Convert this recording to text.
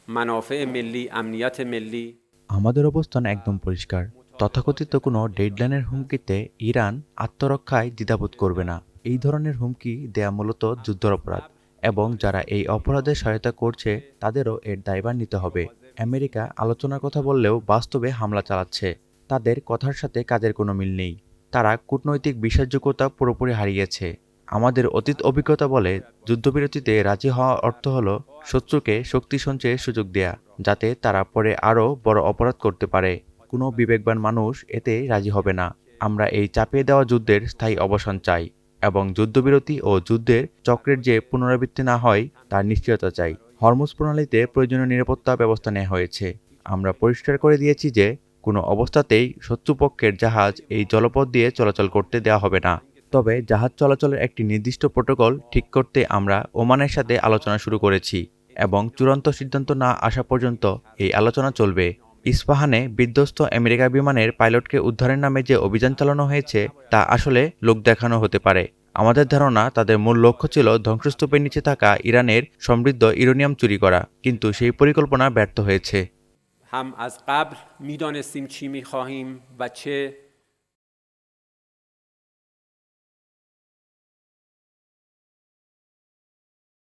منافع ملی، امنیت ملی আমাদের অবস্থান একদম পরিষ্কার। তথাকথিত কোনো ডেডলাইনের হুমকিতে ইরান আত্মরক্ষায় দ্বিধাবোধ করবে না। এই ধরনের হুমকি দেয়া মূলত যুদ্ধের অপরাধ, এবং যারা এই অপরাধে সহায়তা করছে তাদেরও এর দায়ভার নিতে হবে। আমেরিকা আলোচনার কথা বললেও বাস্তবে হামলা চালাচ্ছে। তাদের কথার সাথে কাজের কোনো মিল নেই। তারা কূটনৈতিক বিশ্বাসযোগ্যতা পুরোপুরি হারিয়েছে। আমাদের অতীত অভিজ্ঞতা বলে, যুদ্ধবিরতিতে রাজি হওয়া অর্থ হলো শত্রুকে শক্তি সঞ্চয়ের সুযোগ দেয়া, যাতে তারা পরে আরও বড় অপরাধ করতে পারে। কোনো বিবেকবান মানুষ এতে রাজি হবে না। আমরা এই চাপিয়ে দেওয়া যুদ্ধের স্থায়ী অবসান চাই, এবং যুদ্ধবিরতি ও যুদ্ধের চক্রের যে পুনরাবৃত্তি না হয় তার নিশ্চয়তা চাই। হরমুজ প্রণালীতে প্রয়োজনীয় নিরাপত্তা ব্যবস্থা নেওয়া হয়েছে। আমরা পরিষ্কার করে দিয়েছি যে কোনো অবস্থাতেই শত্রুপক্ষের জাহাজ এই জলপথ দিয়ে চলাচল করতে দেওয়া হবে না। তবে জাহাজ চলাচলের একটি নির্দিষ্ট প্রোটোকল ঠিক করতে আমরা ওমানের সাথে আলোচনা শুরু করেছি, এবং চূড়ান্ত সিদ্ধান্ত না আসা পর্যন্ত এই আলোচনা চলবে। ইস্পাহানে বিধ্বস্ত আমেরিকা বিমানের পাইলটকে উদ্ধারের নামে যে অভিযান চালানো হয়েছে তা আসলে লোক দেখানো হতে পারে। আমাদের ধারণা তাদের মূল লক্ষ্য ছিল ধ্বংসস্তূপের নিচে থাকা ইরানের সমৃদ্ধ ইউরেনিয়াম চুরি করা, কিন্তু সেই পরিকল্পনা ব্যর্থ হয়েছে। هم از قبل میدانستیم چی میخواهیم و چه